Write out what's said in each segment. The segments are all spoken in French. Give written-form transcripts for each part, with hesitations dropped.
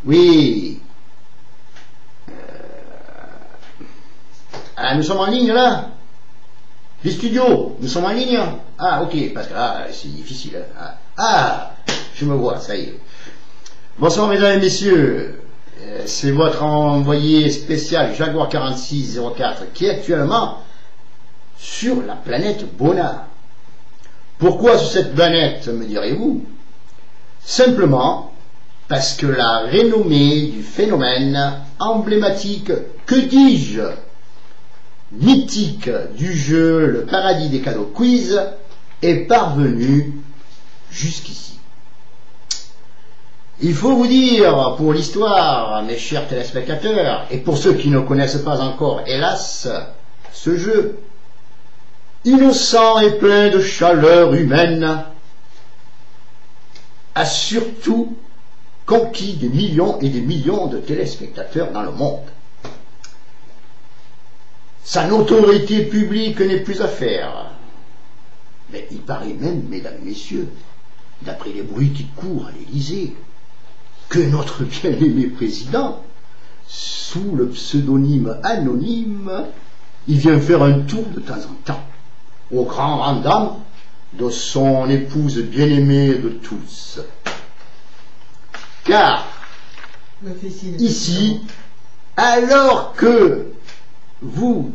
Oui. Ah, nous sommes en ligne là? Les studios, nous sommes en ligne? Ah, ok, parce que là, c'est difficile. Ah, je me vois, ça y est. Bonsoir mesdames et messieurs. C'est votre envoyé spécial Jaguar 4604 qui est actuellement sur la planète Bona. Pourquoi sur cette planète, me direz-vous? Simplement parce que la renommée du phénomène emblématique, que dis-je, mythique du jeu Le Paradis des Cadeaux Quiz est parvenue jusqu'ici. Il faut vous dire, pour l'histoire, mes chers téléspectateurs, et pour ceux qui ne connaissent pas encore, hélas, ce jeu, innocent et plein de chaleur humaine, a surtout conquis des millions et des millions de téléspectateurs dans le monde. Sa notoriété publique n'est plus à faire. Mais il paraît même, mesdames et messieurs, d'après les bruits qui courent à l'Élysée, que notre bien-aimé président, sous le pseudonyme anonyme, il vient faire un tour de temps en temps, au grand rang de son épouse bien-aimée de tous. Car, ici, alors que vous,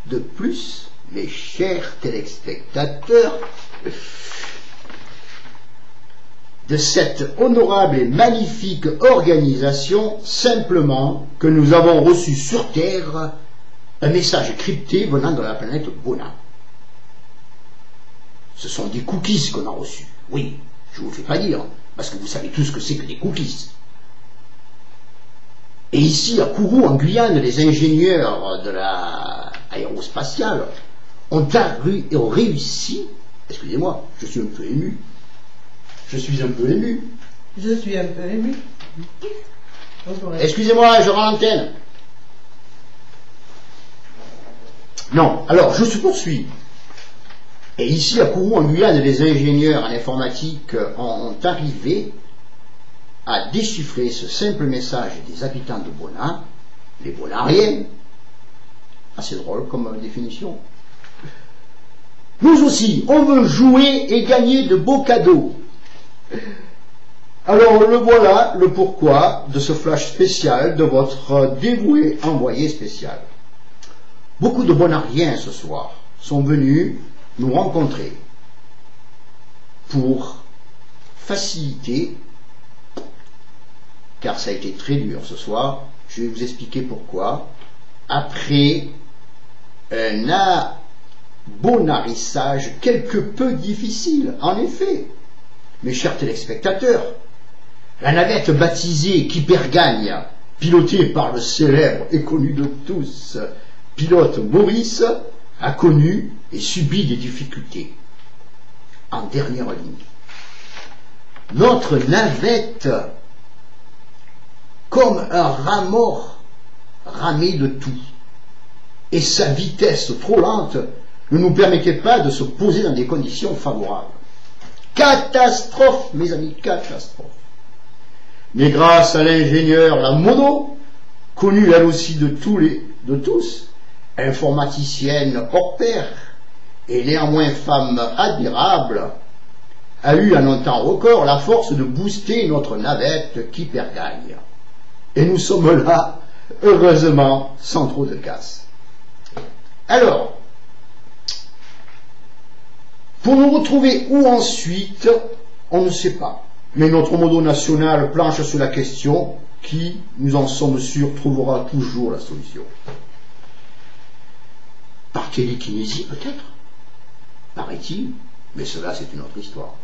de plus, mes chers téléspectateurs, de cette honorable et magnifique organisation, simplement que nous avons reçu sur Terre un message crypté venant de la planète Bona. Ce sont des cookies qu'on a reçus. Oui, je ne vous fais pas dire, parce que vous savez tous ce que c'est que des cookies. Et ici, à Kourou, en Guyane, les ingénieurs de l'aérospatiale ont réussi, excusez-moi, je suis un peu ému, excusez-moi, je rends l'antenne. Non, alors, je poursuis. Et ici, à Kourou, en Guyane, les ingénieurs en informatique ont arrivé à déchiffrer ce simple message des habitants de Bona, les Bonariens. Assez drôle comme définition. Nous aussi, on veut jouer et gagner de beaux cadeaux. Alors le voilà, le pourquoi de ce flash spécial de votre dévoué envoyé spécial. Beaucoup de Bonariens ce soir sont venus nous rencontrer pour faciliter, car ça a été très dur ce soir, je vais vous expliquer pourquoi, après un abonarissage quelque peu difficile. En effet, mes chers téléspectateurs, la navette baptisée Kypergagne, pilotée par le célèbre et connu de tous pilote Maurice, a connu et subi des difficultés. En dernière ligne, notre navette, comme un rat mort, ramait de tout, et sa vitesse trop lente ne nous permettait pas de se poser dans des conditions favorables. Catastrophe, mes amis, catastrophe. Mais grâce à l'ingénieur, la mono, connue elle aussi de tous, informaticienne hors pair, et néanmoins femme admirable, a eu en un temps record la force de booster notre navette Kypergagne. Et nous sommes là, heureusement, sans trop de casse. Alors, pour nous retrouver où ensuite, on ne sait pas. Mais notre modo national planche sur la question qui, nous en sommes sûrs, trouvera toujours la solution. Par télékinésie peut-être, paraît-il, mais cela c'est une autre histoire.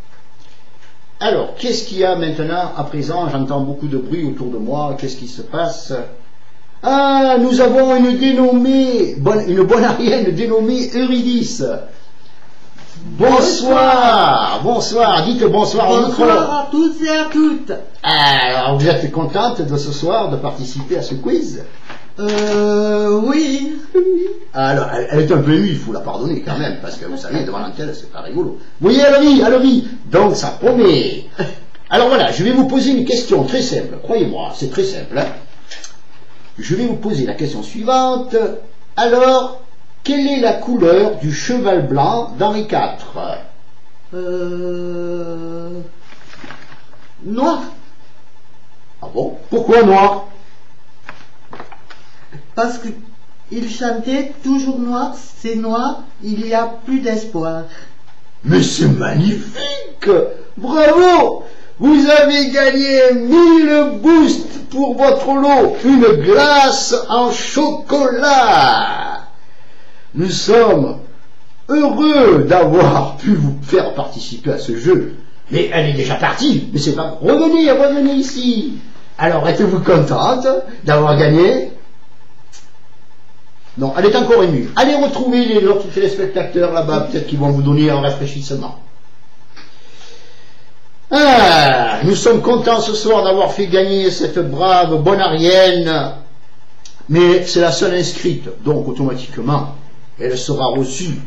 Alors, qu'est-ce qu'il y a maintenant, à présent? J'entends beaucoup de bruit autour de moi, qu'est-ce qui se passe? Ah, nous avons une bonarienne dénommée Eurydice. Bonsoir, bonsoir, dites bonsoir au micro. Bonsoir à tous et à toutes. Alors, vous êtes contente de ce soir de participer à ce quiz? Oui. Alors, elle est un peu émue, il faut la pardonner quand même, parce que vous savez, devant l'antenne, c'est pas rigolo. Vous voyez, elle rit. Donc ça promet. Alors voilà, je vais vous poser une question très simple, croyez-moi, c'est très simple. Hein. Je vais vous poser la question suivante. Alors, quelle est la couleur du cheval blanc d'Henri IV? Noir. Ah bon? Pourquoi noir? Parce qu'il chantait toujours noir, c'est noir, il n'y a plus d'espoir. Mais c'est magnifique! Bravo! Vous avez gagné 1000 boosts pour votre lot, une glace en chocolat. Nous sommes heureux d'avoir pu vous faire participer à ce jeu. Mais elle est déjà partie, mais c'est pas... Revenez ici. Alors, êtes-vous contente d'avoir gagné? Non, elle est encore émue. Allez retrouver les autres téléspectateurs là-bas, peut-être qu'ils vont vous donner un rafraîchissement. Ah, nous sommes contents ce soir d'avoir fait gagner cette brave bonarienne, mais c'est la seule inscrite, donc automatiquement, elle sera reçue.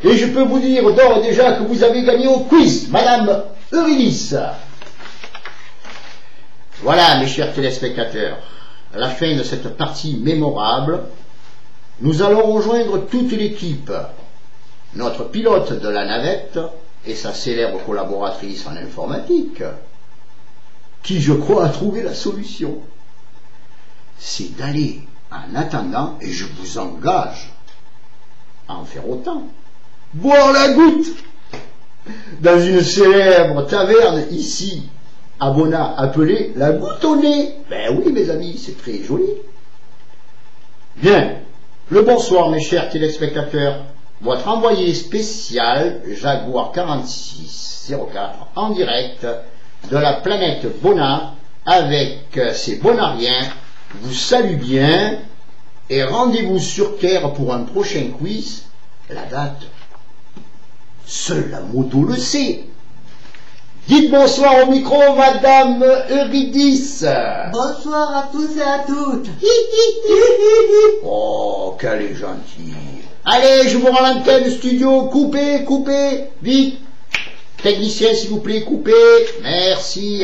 Et je peux vous dire d'ores et déjà que vous avez gagné au quiz, Madame Eurydice. Voilà, mes chers téléspectateurs, à la fin de cette partie mémorable, nous allons rejoindre toute l'équipe, notre pilote de la navette et sa célèbre collaboratrice en informatique, qui, je crois, a trouvé la solution. C'est d'aller, en attendant, et je vous engage à en faire autant, boire la goutte dans une célèbre taverne ici, à Bona, appelée la Goutte au nez. Ben oui, mes amis, c'est très joli. Bien. Le bonsoir, mes chers téléspectateurs. Votre envoyé spécial, Jaguar 4604, en direct de la planète Bona, avec ses bonariens, vous salue bien et rendez-vous sur Terre pour un prochain quiz. La date, seule la moto le sait. Dites bonsoir au micro, Madame Eurydice. Bonsoir à tous et à toutes. Oh, qu'elle est gentille. Allez, je vous rends l'antenne studio. Coupez, vite. Technicien, s'il vous plaît, coupez. Merci.